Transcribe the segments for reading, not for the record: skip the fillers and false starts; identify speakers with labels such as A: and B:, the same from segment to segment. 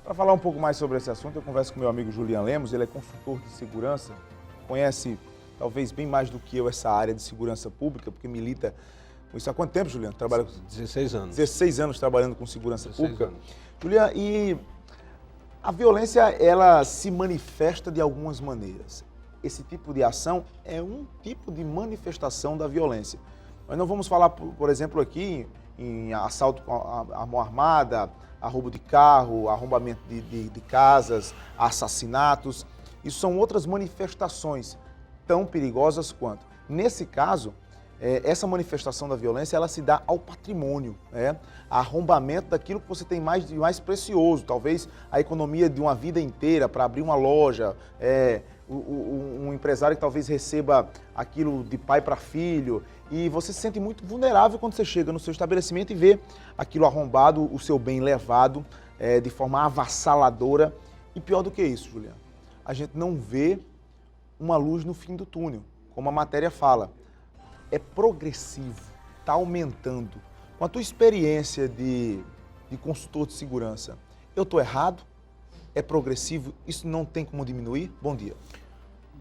A: Para falar um pouco mais sobre esse assunto, eu converso com meu amigo Julian Lemos, ele é consultor de segurança, conhece talvez bem mais do que eu essa área de segurança pública, porque milita com isso. Há quanto tempo, Julian? Trabalha com
B: 16 anos.
A: 16 anos trabalhando com segurança pública.
B: Anos.
A: Julian, e a violência, ela se manifesta de algumas maneiras. Esse tipo de ação é um tipo de manifestação da violência. Nós não vamos falar, por exemplo, aqui em assalto com a mão armada, a roubo de carro, arrombamento de casas, assassinatos. Isso são outras manifestações tão perigosas quanto. Nesse caso, essa manifestação da violência, ela se dá ao patrimônio, arrombamento daquilo que você tem de mais precioso, talvez a economia de uma vida inteira para abrir uma loja, um empresário que talvez receba aquilo de pai para filho, e você se sente muito vulnerável quando você chega no seu estabelecimento e vê aquilo arrombado, o seu bem levado de forma avassaladora. E pior do que isso, Juliano, a gente não vê uma luz no fim do túnel, como a matéria fala. É progressivo, está aumentando. Com a tua experiência de consultor de segurança, eu estou errado? É progressivo? Isso não tem como diminuir? Bom dia.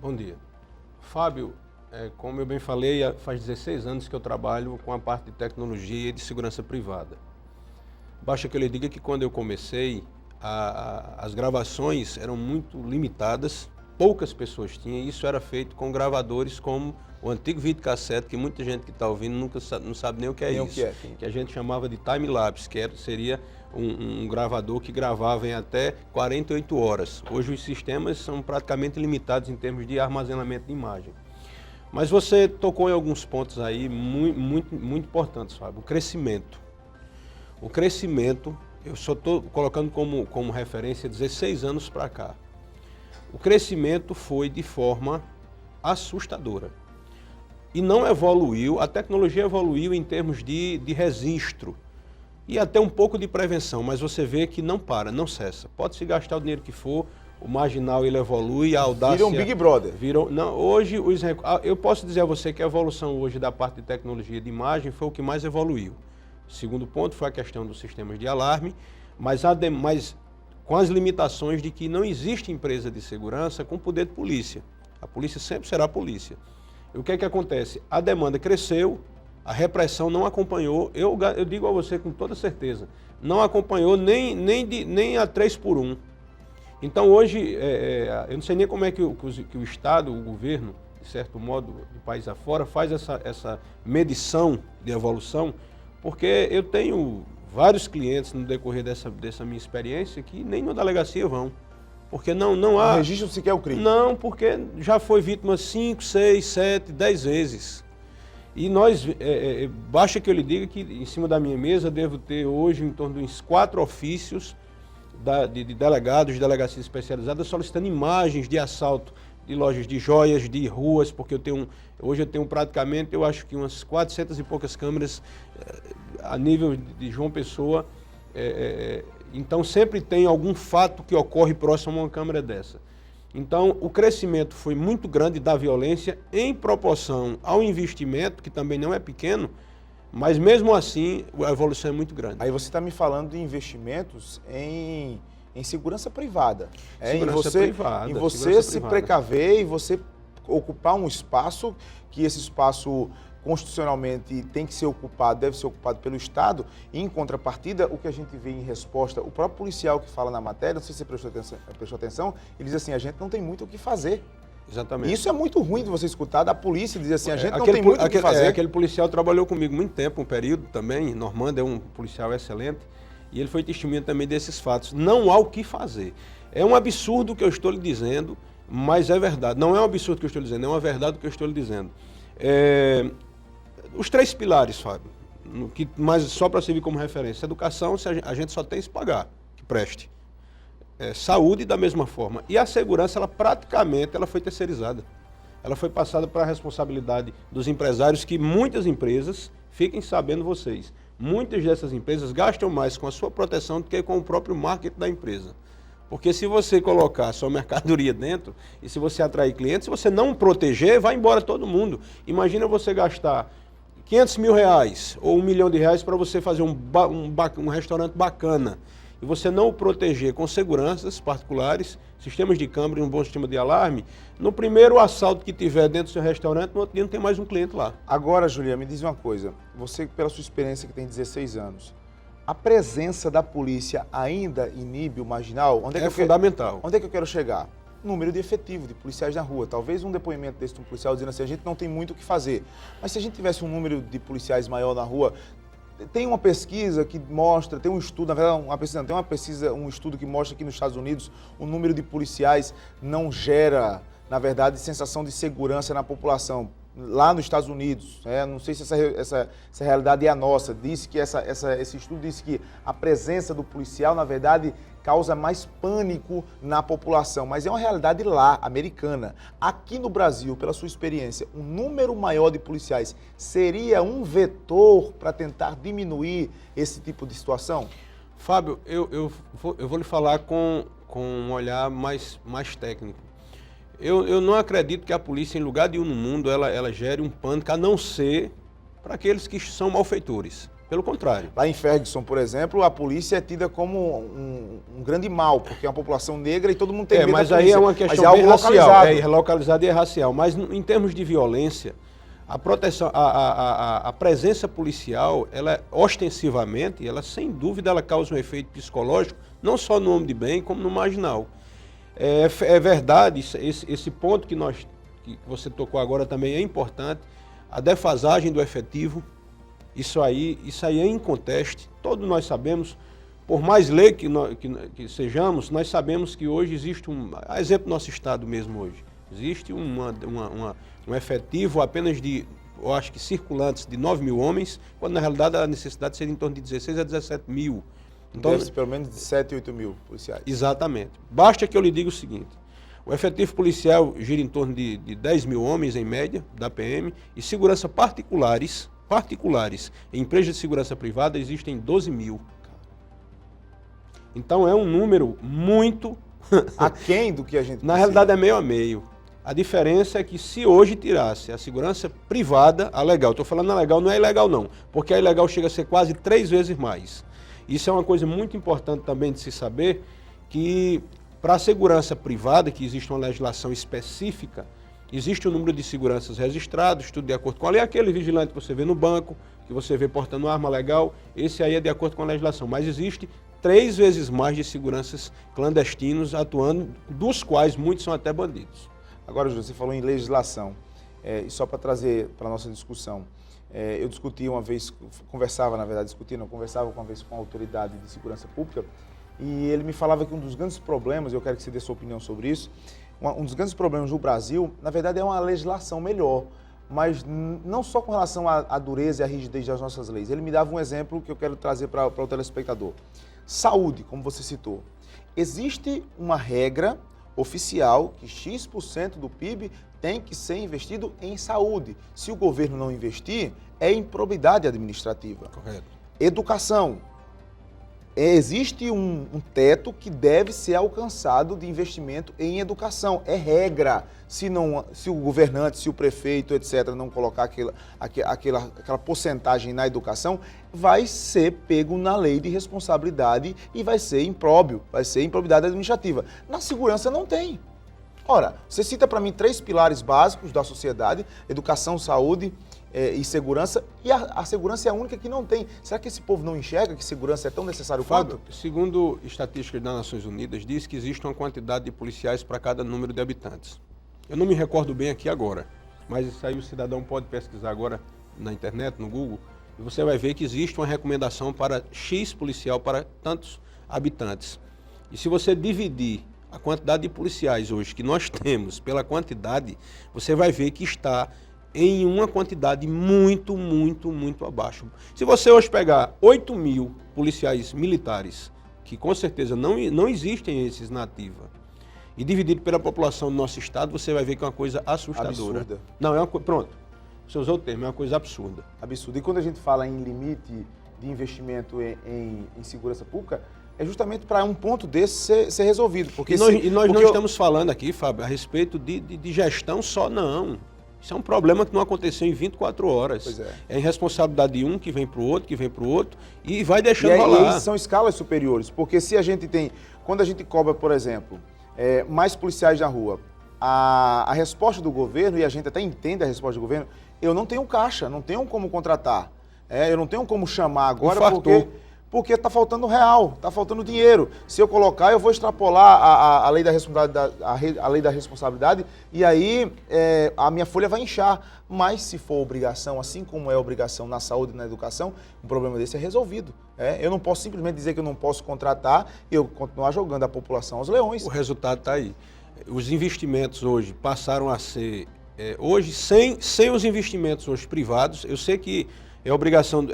B: Bom dia. Fábio, como eu bem falei, faz 16 anos que eu trabalho com a parte de tecnologia e de segurança privada. Basta que eu lhe diga que quando eu comecei, as gravações eram muito limitadas, poucas pessoas tinham, e isso era feito com gravadores como o antigo videocassete, que muita gente que está ouvindo não sabe nem o que é isso. Que a gente chamava de time-lapse, que seria um gravador que gravava em até 48 horas. Hoje os sistemas são praticamente limitados em termos de armazenamento de imagem. Mas você tocou em alguns pontos aí muito importantes, Fábio. O crescimento. O crescimento, eu só estou colocando como referência 16 anos para cá. O crescimento foi de forma assustadora. E não evoluiu, a tecnologia evoluiu em termos de registro e até um pouco de prevenção, mas você vê que não para, não cessa. Pode-se gastar o dinheiro que for, o marginal ele evolui, a audácia...
A: Virou um Big Brother.
B: Hoje, eu posso dizer a você que a evolução hoje da parte de tecnologia de imagem foi o que mais evoluiu. O segundo ponto foi a questão dos sistemas de alarme, mas com as limitações de que não existe empresa de segurança com poder de polícia. A polícia sempre será a polícia. E o que é que acontece? A demanda cresceu, a repressão não acompanhou, eu digo a você com toda certeza, não acompanhou nem a 3x1. Então hoje, eu não sei nem como é que o Estado, o governo, de certo modo, do país afora, faz essa medição de evolução, porque eu tenho vários clientes no decorrer dessa minha experiência que nem na delegacia vão. Porque não há...
A: Não registro sequer o crime.
B: Não, porque já foi vítima 5, 6, 7, 10 vezes. E basta que eu lhe diga que em cima da minha mesa devo ter hoje em torno de uns 4 ofícios de delegados, de delegacias especializadas, solicitando imagens de assalto de lojas de joias, de ruas, porque hoje eu tenho praticamente, eu acho que umas 400 e poucas câmeras a nível de João Pessoa. Então sempre tem algum fato que ocorre próximo a uma câmera dessa. Então o crescimento foi muito grande da violência em proporção ao investimento, que também não é pequeno, mas mesmo assim a evolução é muito grande.
A: Aí você está me falando de investimentos em segurança privada.
B: Privada.
A: Em você se precaver e você ocupar um espaço, que esse espaço constitucionalmente tem que ser ocupado, deve ser ocupado pelo Estado, e em contrapartida, o que a gente vê em resposta, o próprio policial que fala na matéria, não sei se você prestou atenção, ele diz assim, a gente não tem muito o que fazer.
B: Exatamente.
A: E isso é muito ruim de você escutar da polícia dizer assim, a gente não tem muito o que fazer.
B: Aquele policial trabalhou comigo muito tempo, um período também, Normando é um policial excelente, e ele foi testemunha também desses fatos. Não há o que fazer. É um absurdo o que eu estou lhe dizendo, mas é verdade. Não é um absurdo o que eu estou lhe dizendo, é uma verdade o que eu estou lhe dizendo. Os 3 pilares, Fábio, mas só para servir como referência. Educação, a gente só tem que pagar, que preste. Saúde da mesma forma. E a segurança, ela praticamente foi terceirizada. Ela foi passada para a responsabilidade dos empresários, que muitas empresas, fiquem sabendo vocês, muitas dessas empresas gastam mais com a sua proteção do que com o próprio marketing da empresa. Porque se você colocar a sua mercadoria dentro e se você atrair clientes, se você não proteger, vai embora todo mundo. Imagina você gastar 500 mil reais ou R$1 milhão para você fazer um restaurante bacana. e você não o proteger com seguranças particulares, sistemas de câmera e um bom sistema de alarme, no primeiro assalto que tiver dentro do seu restaurante, no outro dia não tem mais um cliente lá.
A: Agora, Julia, me diz uma coisa. Você, pela sua experiência que tem 16 anos, a presença da polícia ainda inibe o marginal? Onde
B: É fundamental.
A: Onde é que eu quero chegar? Número de efetivo de policiais na rua. Talvez um depoimento desse de um policial dizendo assim, a gente não tem muito o que fazer. Mas se a gente tivesse um número de policiais maior na rua, tem uma pesquisa que mostra, tem um estudo, na verdade, um estudo que mostra que nos Estados Unidos o número de policiais não gera, na verdade, sensação de segurança na população. Lá nos Estados Unidos, não sei se essa realidade é a nossa, esse estudo disse que a presença do policial, na verdade, causa mais pânico na população, mas é uma realidade lá, americana. Aqui no Brasil, pela sua experiência, um número maior de policiais seria um vetor para tentar diminuir esse tipo de situação?
B: Fábio, eu vou lhe falar com um olhar mais técnico. Eu não acredito que a polícia, em lugar nenhum no mundo, ela gere um pânico, a não ser para aqueles que são malfeitores. Pelo contrário.
A: Lá em Ferguson, por exemplo, a polícia é tida como um grande mal, porque é uma população negra e todo mundo tem medo da polícia.
B: Mas aí é uma questão bem racial. É localizado e é racial. Mas em termos de violência, a proteção, a presença policial, ela ostensivamente, ela sem dúvida, ela causa um efeito psicológico, não só no homem de bem, como no marginal. É verdade, esse ponto que você tocou agora também é importante, a defasagem do efetivo, isso aí é inconteste, todos nós sabemos, por mais lei que sejamos, nós sabemos que hoje existe exemplo do nosso estado mesmo hoje, existe um efetivo apenas de, eu acho que circulantes de 9 mil homens, quando na realidade a necessidade seria em torno de 16 a 17 mil.
A: Então, deve-se pelo menos de 7 a 8 mil policiais.
B: Exatamente. Basta que eu lhe diga o seguinte, o efetivo policial gira em torno de 10 mil homens, em média, da PM, e segurança particulares, em empresas de segurança privada, existem 12 mil. Então, é um número muito...
A: aquém do que a gente precisa.
B: Na realidade, é meio a meio. A diferença é que se hoje tirasse a segurança privada, a legal, estou falando a legal, não é ilegal não, porque a ilegal chega a ser quase 3 vezes mais. Isso é uma coisa muito importante também de se saber, que para a segurança privada, que existe uma legislação específica, existe o número de seguranças registrados, tudo de acordo com a lei. Aquele vigilante que você vê no banco, que você vê portando arma legal, esse aí é de acordo com a legislação. Mas existe 3 vezes mais de seguranças clandestinos atuando, dos quais muitos são até bandidos.
A: Agora, Júlio, você falou em legislação, e só para trazer para a nossa discussão, eu discuti uma vez, conversava uma vez com a autoridade de segurança pública e ele me falava que um dos grandes problemas, eu quero que você dê sua opinião sobre isso, um dos grandes problemas no Brasil, na verdade, é uma legislação melhor, mas não só com relação à dureza e à rigidez das nossas leis. Ele me dava um exemplo que eu quero trazer para o telespectador. Saúde, como você citou. Existe uma regra oficial que X% do PIB tem que ser investido em saúde. Se o governo não investir, é improbidade administrativa.
B: Correto.
A: Educação. Existe um teto que deve ser alcançado de investimento em educação. É regra. Se o governante, se o prefeito, etc., não colocar aquela porcentagem na educação, vai ser pego na lei de responsabilidade e vai ser impróbio, vai ser improbidade administrativa. Na segurança não tem. Ora, você cita para mim 3 pilares básicos da sociedade: educação, saúde e segurança, e a segurança é a única que não tem. Será que esse povo não enxerga que segurança é tão necessário quanto?
B: Segundo estatísticas das Nações Unidas, diz que existe uma quantidade de policiais para cada número de habitantes. Eu não me recordo bem aqui agora, mas isso aí o cidadão pode pesquisar agora na internet, no Google, e você vai ver que existe uma recomendação para X policial para tantos habitantes. E se você dividir a quantidade de policiais hoje que nós temos pela quantidade, você vai ver que está em uma quantidade muito abaixo. Se você hoje pegar 8 mil policiais militares, que com certeza não existem esses na ativa, e dividido pela população do nosso estado, você vai ver que é uma coisa assustadora.
A: Absurda.
B: Não, é uma coisa... Pronto, você usou o termo, é uma coisa absurda.
A: Absurda. E quando a gente fala em limite de investimento em segurança pública, é justamente para um ponto desse ser resolvido. Porque
B: nós não estamos falando aqui, Fábio, a respeito de gestão só, não. Isso é um problema que não aconteceu em 24 horas.
A: Pois é.
B: É irresponsabilidade de um que vem para o outro, que vem para o outro, e vai deixando
A: E
B: rolar.
A: aí são escalas superiores, porque se a gente tem, quando a gente cobra, por exemplo, mais policiais na rua, a resposta do governo, e a gente até entende a resposta do governo, eu não tenho caixa, não tenho como contratar, eu não tenho como chamar agora porque está faltando real, está faltando dinheiro. Se eu colocar, eu vou extrapolar a lei da responsabilidade, a lei da responsabilidade e aí a minha folha vai inchar. Mas se for obrigação, assim como é obrigação na saúde e na educação, um problema desse é resolvido. Eu não posso simplesmente dizer que eu não posso contratar e eu continuar jogando a população aos leões.
B: O resultado está aí. Os investimentos hoje passaram a ser... hoje, sem os investimentos hoje privados, eu sei que é obrigação,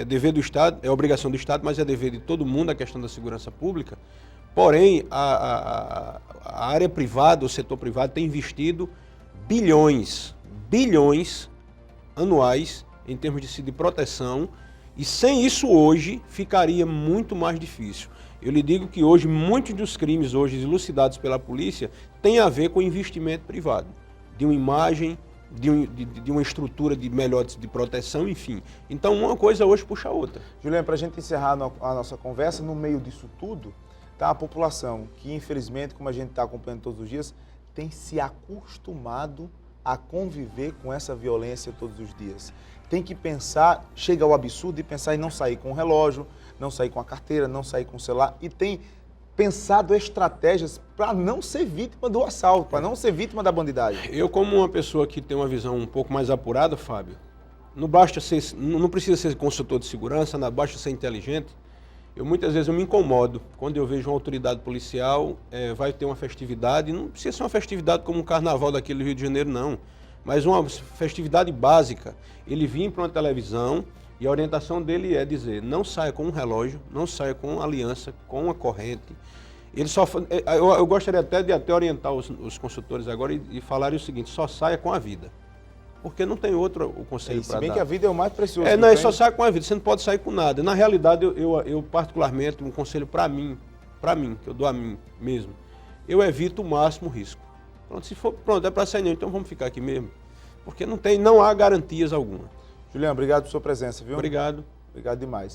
B: dever do Estado, é obrigação do Estado, mas é dever de todo mundo a questão da segurança pública. Porém, a área privada, o setor privado tem investido bilhões anuais em termos de proteção, e sem isso hoje ficaria muito mais difícil. Eu lhe digo que hoje muitos dos crimes hoje elucidados pela polícia têm a ver com investimento privado, de uma imagem, de uma estrutura melhor de proteção, enfim. Então, uma coisa hoje puxa a outra.
A: Juliano, para a gente encerrar a nossa conversa, no meio disso tudo, tá a população que, infelizmente, como a gente está acompanhando todos os dias, tem se acostumado a conviver com essa violência todos os dias. Tem que pensar, chega ao absurdo de pensar em não sair com o relógio, não sair com a carteira, não sair com o celular, e tem pensado estratégias para não ser vítima do assalto, para não ser vítima da bandidagem.
B: Eu, como uma pessoa que tem uma visão um pouco mais apurada, Fábio, não precisa ser consultor de segurança, não basta ser inteligente. Muitas vezes eu me incomodo quando eu vejo uma autoridade policial, vai ter uma festividade, não precisa ser uma festividade como um carnaval daquele do Rio de Janeiro, não, mas uma festividade básica. Ele vir para uma televisão e a orientação dele é dizer, não saia com um relógio, não saia com uma aliança, com uma corrente. Eu gostaria até de orientar os consultores agora e falarem o seguinte, só saia com a vida. Porque não tem outro o conselho para dar.
A: Se bem que a vida é o mais precioso.
B: Não, só sai com a vida, você não pode sair com nada. Na realidade, eu particularmente, um conselho para mim, que eu dou a mim mesmo, eu evito o máximo risco. Pronto, se for, pronto, é para sair não, então vamos ficar aqui mesmo. Porque não há garantias alguma.
A: Juliano, obrigado por sua presença, viu?
B: Obrigado.
A: Obrigado demais.